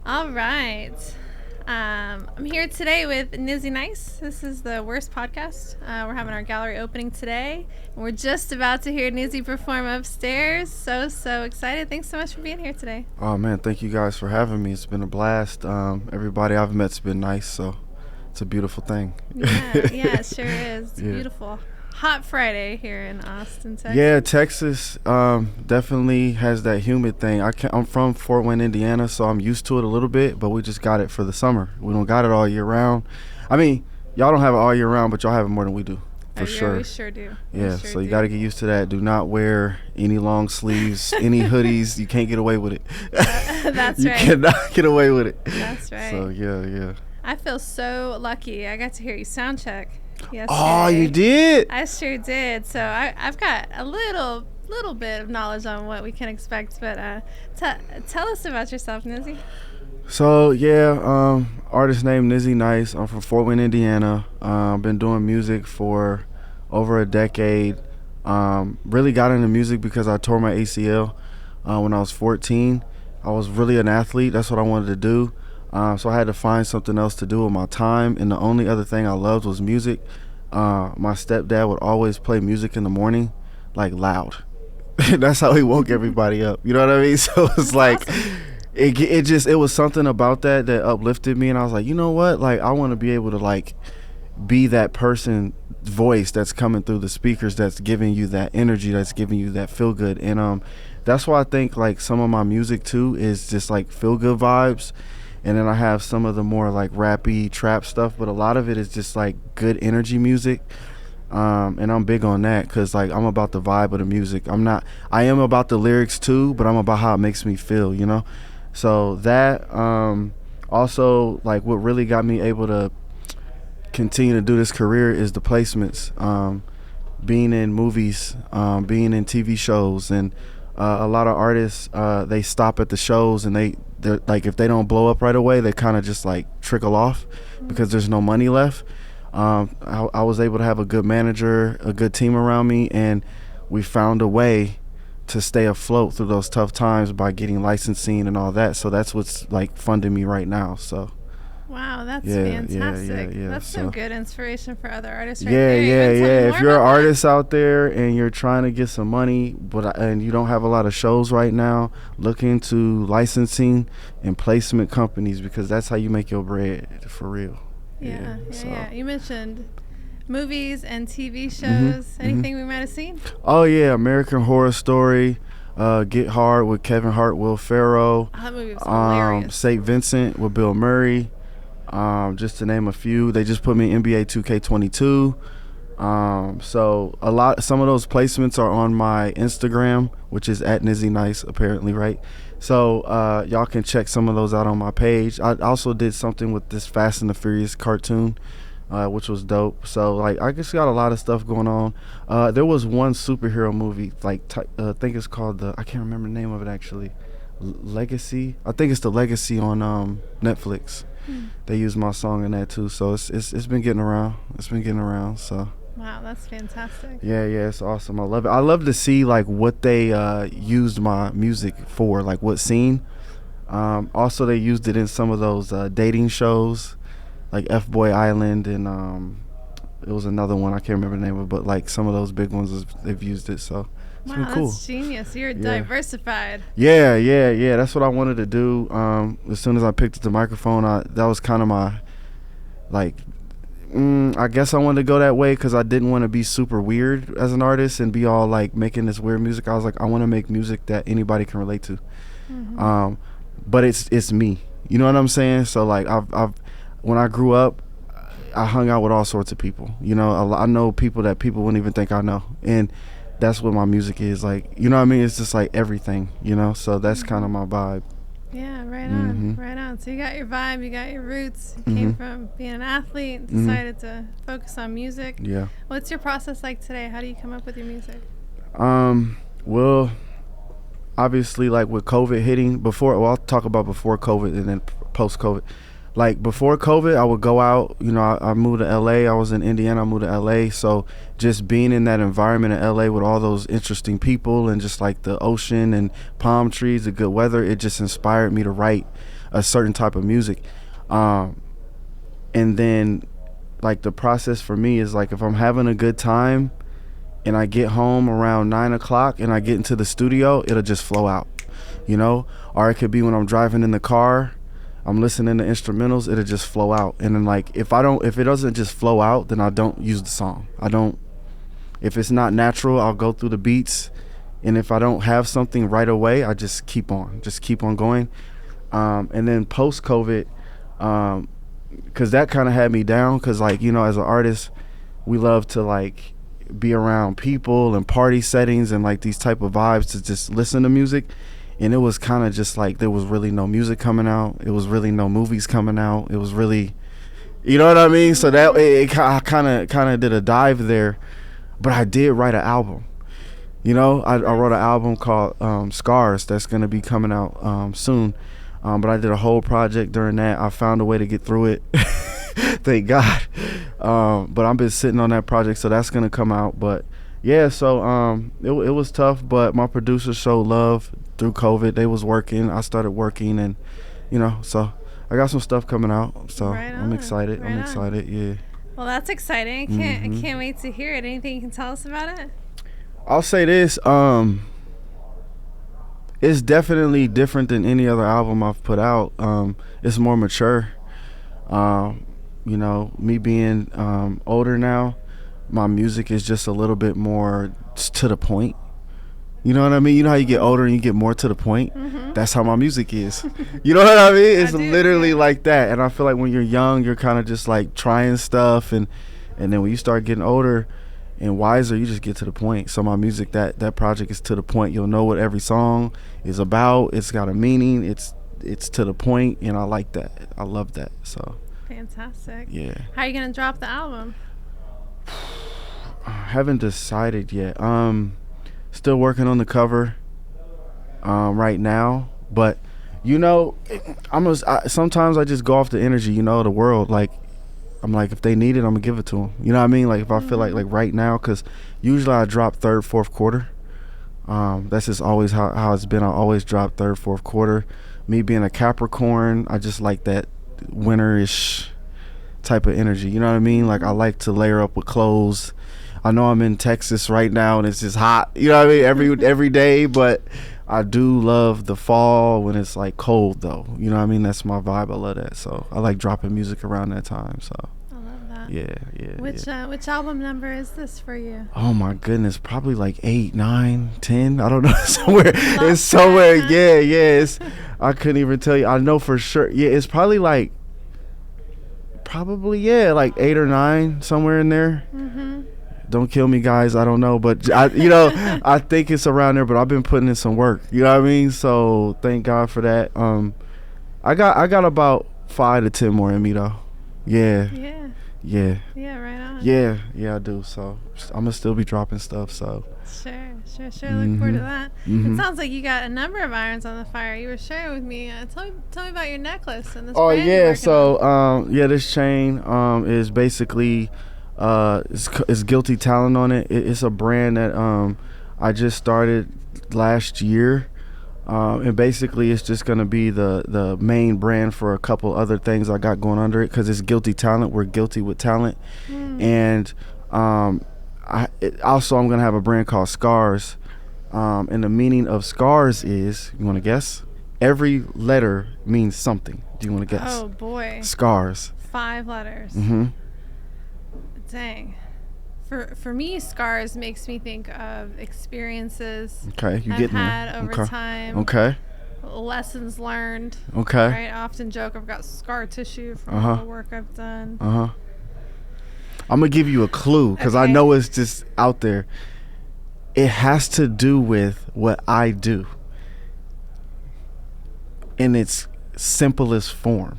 All right. I'm here today with Nyzzy Nyce. This is the WRST Podcast. We're having our gallery opening today. And we're just about to hear Nyzzy perform upstairs. So excited. Thanks so much for being here today. Oh man, thank you guys for having me. It's been a blast. Everybody I've met's been nice, so it's a beautiful thing. Yeah, it sure is. It's beautiful. Hot Friday here in Austin, Texas. Yeah, Texas definitely has that humid thing. I'm from Fort Wayne, Indiana, so I'm used to it a little bit, but we just got it for the summer. We don't got it all year round. I mean, y'all don't have it all year round, but y'all have it more than we do, for sure. We sure do. Yeah, so you got to get used to that. Do not wear any long sleeves, any hoodies. You can't get away with it. That's right. You cannot get away with it. That's right. So, yeah. I feel so lucky. I got to hear you sound check yesterday. Oh, you did? I sure did. So I've got a little bit of knowledge on what we can expect. But tell us about yourself, Nyzzy. So artist named Nyzzy Nyce. I'm from Fort Wayne, Indiana. Been doing music for over a decade. Really got into music because I tore my ACL when I was 14. I was really an athlete. That's what I wanted to do. So I had to find something else to do with my time, and the only other thing I loved was music. My stepdad would always play music in the morning, like loud. That's how he woke everybody up. You know what I mean? So it's like, awesome. It was something about that uplifted me, and I was like, you know what? Like, I want to be able to like be that person voice that's coming through the speakers, that's giving you that energy, that's giving you that feel good, and that's why I think like some of my music too is just like feel good vibes. And then I have some of the more like rappy trap stuff, but a lot of it is just like good energy music. And I'm big on that because like I'm about the vibe of the music. I am about the lyrics too, but I'm about how it makes me feel, you know? So that also like what really got me able to continue to do this career is the placements. Being in movies, being in TV shows, and a lot of artists, they stop at the shows and they're like, if they don't blow up right away, they kind of just like trickle off because there's no money left. I was able to have a good manager, a good team around me, and we found a way to stay afloat through those tough times by getting licensing and all that. So that's what's like funding me right now. So. Wow, that's fantastic. Yeah. That's some good inspiration for other artists right there. Yeah. If you're an artist out there and you're trying to get some money, and you don't have a lot of shows right now, look into licensing and placement companies because that's how you make your bread for real. Yeah. You mentioned movies and TV shows. Anything we might have seen? Oh, yeah. American Horror Story. Get Hard with Kevin Hart, Will Ferrell. Oh, that movie was hilarious. St. Vincent with Bill Murray. Just to name a few. They just put me in NBA 2K22. So some of those placements are on my Instagram, which is at Nyzzy Nyce, apparently, right? So y'all can check some of those out on my page. I also did something with this Fast and the Furious cartoon, which was dope. So like I just got a lot of stuff going on. There was one superhero movie, like I think it's called I can't remember the name of it actually. Legacy. I think it's The Legacy on Netflix. They use my song in that too, so it's been getting around. So. Wow, that's fantastic. Yeah, it's awesome. I love it. I love to see like what they used my music for, like what scene. Also, they used it in some of those dating shows, like F-Boy Island, and it was another one I can't remember the name of, but like some of those big ones they've used it. So. It's been cool. That's genius. You're diversified. Yeah. That's what I wanted to do. As soon as I picked up the microphone, that was kind of my, like, I guess I wanted to go that way because I didn't want to be super weird as an artist and be all like making this weird music. I was like, I want to make music that anybody can relate to. But it's me. You know what I'm saying? So like I've when I grew up, I hung out with all sorts of people. You know, I know people that people wouldn't even think I know, and that's what my music is like. You know what I mean? It's just like everything, you know? So that's kind of my vibe. Yeah, right on. So you got your vibe, you got your roots. You came from being an athlete, decided to focus on music. Yeah. What's your process like today? How do you come up with your music? Well, obviously like with COVID hitting I'll talk about before COVID and then post COVID. Like before COVID, I would go out, you know, I moved to LA. I was in Indiana, I moved to LA. So just being in that environment in LA with all those interesting people and just like the ocean and palm trees, the good weather, it just inspired me to write a certain type of music. And then like the process for me is like, if I'm having a good time and I get home around 9 o'clock and I get into the studio, it'll just flow out, you know? Or it could be when I'm driving in the car, I'm listening to instrumentals, it'll just flow out. And then like, if it doesn't just flow out, then I don't use the song. If it's not natural, I'll go through the beats. And if I don't have something right away, I just keep on going. And then post COVID, cause that kind of had me down. Cause like, you know, as an artist, we love to like be around people and party settings and like these type of vibes to just listen to music. And it was kind of just like, there was really no music coming out. It was really no movies coming out. It was really, you know what I mean? So that I kind of did a dive there, but I did write an album. You know, I wrote an album called Scars that's going to be coming out soon. But I did a whole project during that. I found a way to get through it. Thank God. But I've been sitting on that project, so that's going to come out. But yeah, so it was tough, but my producers showed love through COVID. They was working. I started working, and, you know, so I got some stuff coming out. So I'm excited. I'm excited. Yeah. Well, that's exciting. I can't wait to hear it. Anything you can tell us about it? I'll say this, it's definitely different than any other album I've put out. It's more mature. You know, me being older now, my music is just a little bit more to the point. You know what I mean? You know how you get older and you get more to the point? Mm-hmm. That's how my music is. You know what I mean? It's literally like that. And I feel like when you're young, you're kind of just like trying stuff, and then when you start getting older and wiser, you just get to the point. So my music, that project is to the point. You'll know what every song is about. It's got a meaning. It's to the point, and I like that. I love that. So fantastic. Yeah. How are you gonna drop the album? I haven't decided yet. Still working on the cover right now, but you know, sometimes I just go off the energy, you know, the world. Like, I'm like, if they need it, I'm gonna give it to them. You know what I mean? Like, if I feel like right now, because usually I drop third, fourth quarter. That's just always how it's been. I always drop third, fourth quarter. Me being a Capricorn, I just like that winterish type of energy. You know what I mean? Like, I like to layer up with clothes. I know I'm in Texas right now and it's just hot. You know what I mean? Every day, but I do love the fall when it's like cold though. You know what I mean? That's my vibe. I love that. So I like dropping music around that time. So I love that. Yeah. Which album number is this for you? Oh my goodness, probably like 8, 9, 10. I don't know. It's somewhere. Yeah. I couldn't even tell you. I know for sure. Yeah, it's probably like 8 or 9, somewhere in there. Mm-hmm. Don't kill me, guys. I don't know, but I think it's around there. But I've been putting in some work. You know what I mean? So thank God for that. I got about 5 to 10 more in me though. Yeah. Right on. Yeah, I do. So I'm gonna still be dropping stuff. So sure. Look forward to that. It sounds like you got a number of irons on the fire. You were sharing with me. Tell me about your necklace and this. Oh yeah. So this chain is basically. It's Guilty Talent on it. It's a brand that I just started last year, and basically it's just gonna be the main brand for a couple other things I got going under it, because it's Guilty Talent. We're guilty with talent. And I'm gonna have a brand called Scars, and the meaning of Scars is, you want to guess? Every letter means something. Do you want to guess? Oh boy. Scars. 5 letters. Dang. For me, Scars makes me think of experiences I've had over time. Okay. Lessons learned. Okay. Right? I often joke I've got scar tissue from all the work I've done. I'm going to give you a clue, because I know it's just out there. It has to do with what I do in its simplest form.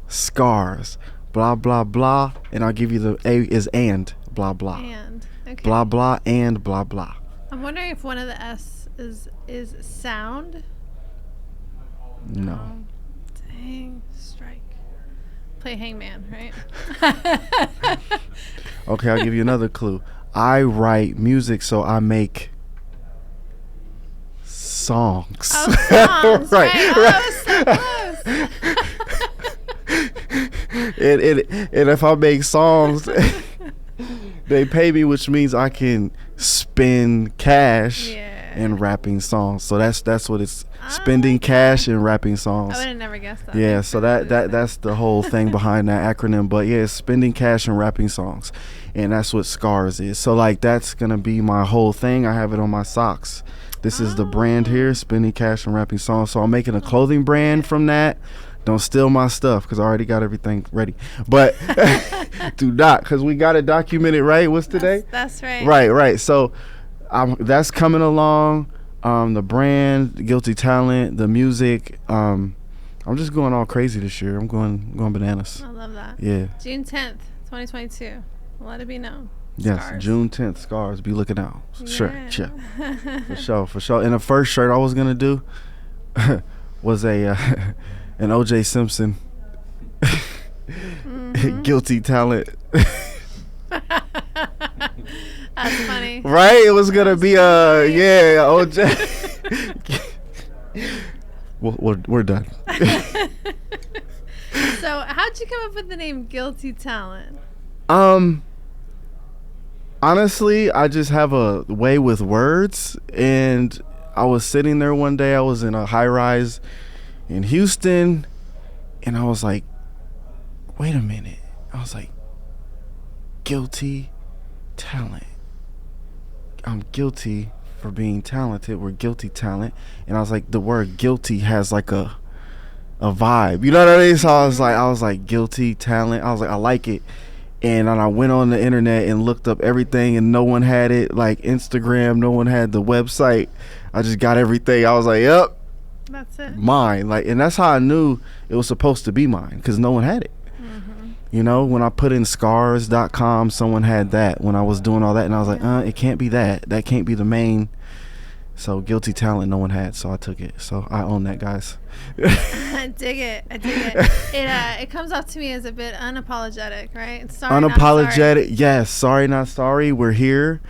Scars. Blah, blah, blah. And I'll give you the A is and. Blah, blah. And. Okay. Blah, blah, and blah, blah. I'm wondering if one of the S is sound. No. Dang. Strike. Play Hangman, right? Okay, I'll give you another clue. I write music, so I make songs. Oh, songs. Right. Oh, so close. And if I make songs, they pay me, which means I can spend cash and rapping songs. So that's what it's, spending cash and rapping songs. I would have never guessed that. Yeah, so that's the whole thing behind that acronym. But yeah, it's spending cash and rapping songs, and that's what Scars is. So like that's gonna be my whole thing. I have it on my socks. This is the brand here, spending cash and rapping songs. So I'm making a clothing brand from that. Don't steal my stuff because I already got everything ready. But do not, because we got it documented, right? What's today? That's right. Right. So that's coming along. The brand, Guilty Talent, the music. I'm just going all crazy this year. I'm going bananas. I love that. Yeah. June 10th, 2022. Let it be known. Yes, Scars. June 10th, Scars. Be looking out. Sure. Yeah. For sure. And the first shirt I was gonna do was an OJ Simpson Guilty Talent. That's funny. Right? It was gonna be OJ. We're done. So how'd you come up with the name Guilty Talent? Honestly, I just have a way with words, and I was sitting there one day. I was in a high rise in Houston, and I was like, wait a minute. I was like, Guilty Talent. I'm guilty for being talented. We're guilty talent. And I was like, the word guilty has like a vibe. You know what I mean? So I was like guilty talent. I was like, I like it. And then I went on the internet and looked up everything, and no one had it. Like Instagram, no one had the website. I just got everything. I was like, yep. That's it. Mine. Like, and that's how I knew it was supposed to be mine, because no one had it. You know, when I put in scars.com, someone had that when I was doing all that, and I was like, it can't be that. That can't be the main. So Guilty Talent, no one had, so I took it. So I own that, guys. I dig it. It comes off to me as a bit unapologetic, right? Sorry, unapologetic. Yes. Sorry, not sorry. We're here.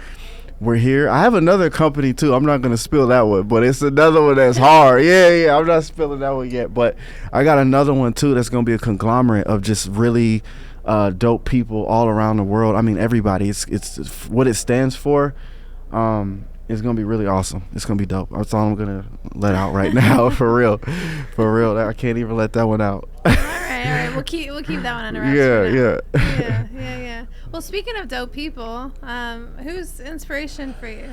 I have another company too. I'm not gonna spill that one, but it's another one that's hard. Yeah. I'm not spilling that one yet, but I got another one too that's gonna be a conglomerate of just really dope people all around the world. I mean, everybody. It's what it stands for. It's gonna be really awesome. It's gonna be dope. That's all I'm gonna let out right now. For real. I can't even let that one out. All right. We'll keep that one under wraps. Yeah. Well, speaking of dope people, who's inspiration for you?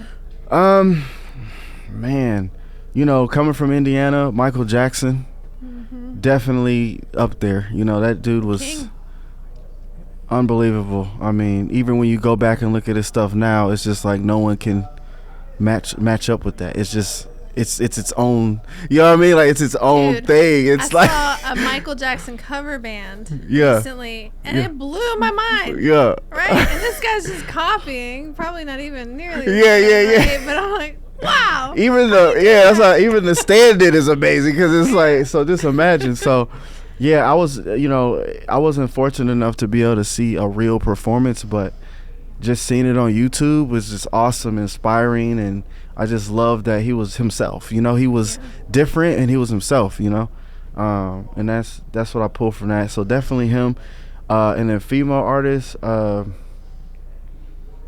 Man, coming from Indiana, Michael Jackson, definitely up there. That dude was King. Unbelievable. I mean, even when you go back and look at his stuff now, it's just like no one can match up with that. It's just it's its own, you know what I mean? Like, it's its own thing. It's I saw a Michael Jackson cover band Yeah. recently, and it blew my mind. Yeah. Right? And this guy's just copying, probably not even nearly. Yeah. Right? But I'm like, wow. Even that's how even the stand-in is amazing, because it's like, so just imagine. So yeah, I wasn't fortunate enough to be able to see a real performance, but just seeing it on YouTube was just awesome, inspiring, and I just loved that he was himself. He was different, and he was himself. And that's what I pulled from that. So definitely him. And then female artists.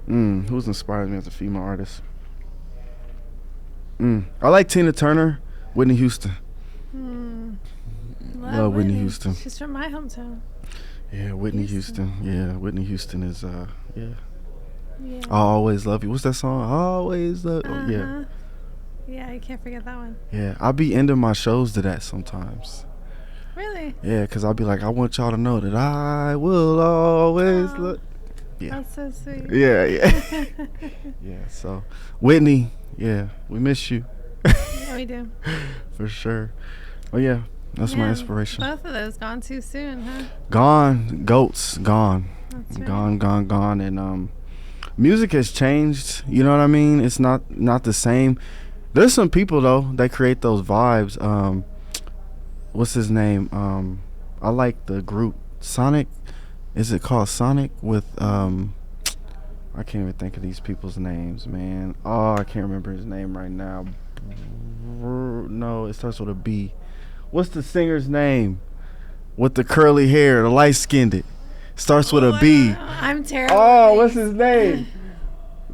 Who's inspired me as a female artist? I like Tina Turner, Whitney Houston. Love Whitney Houston. She's from my hometown. Yeah, Whitney Houston. Yeah, Whitney Houston is yeah. I always love you. What's that song? I always love. Oh, yeah. Yeah, you can't forget that one. Yeah, I'll be ending my shows to that sometimes. Really? Yeah, because I'll be like, I want y'all to know that I will always look. Yeah. That's so sweet. Yeah. Yeah. So, Whitney, yeah, we miss you. Yeah, we do. For sure. Oh yeah, that's my inspiration. Both of those gone too soon, huh? Gone. Goats gone. That's right. Gone. And music has changed. You know what I mean? It's not the same. There's some people though that create those vibes. What's his name? I like the group Sonic. Is it called Sonic with I can't even think of these people's names, man. Oh, I can't remember his name right now. No, it starts with a B. What's the singer's name? With the curly hair, the light-skinned. Starts with a B. I'm terrible. Oh, what's his name?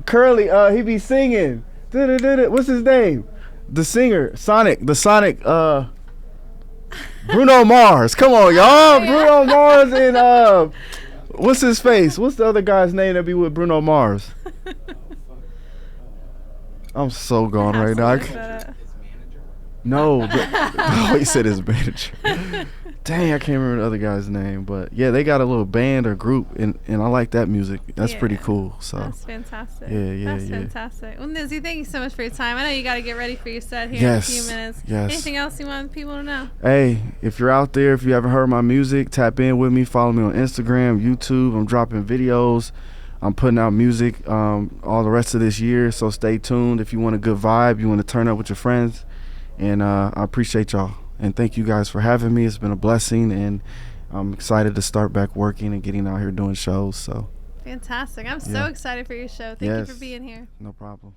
Curly. He be singing. What's his name? The singer, Sonic. Bruno Mars. Come on, y'all. Bruno Mars and what's his face? What's the other guy's name that be with Bruno Mars? I'm so gone right now. No. Oh, he said his manager. Dang, I can't remember the other guy's name, but yeah, they got a little band or group, and I like that music. That's pretty cool. So that's fantastic. That's fantastic. Well, Nyzzy, thank you so much for your time. I know you got to get ready for your set here in a few minutes. Yes. Anything else you want people to know? Hey, if you're out there, if you haven't heard my music, tap in with me. Follow me on Instagram, YouTube. I'm dropping videos. I'm putting out music all the rest of this year, so stay tuned. If you want a good vibe, you want to turn up with your friends, and I appreciate y'all. And thank you guys for having me. It's been a blessing, and I'm excited to start back working and getting out here doing shows. So fantastic. I'm so excited for your show. Thank you for being here. No problem.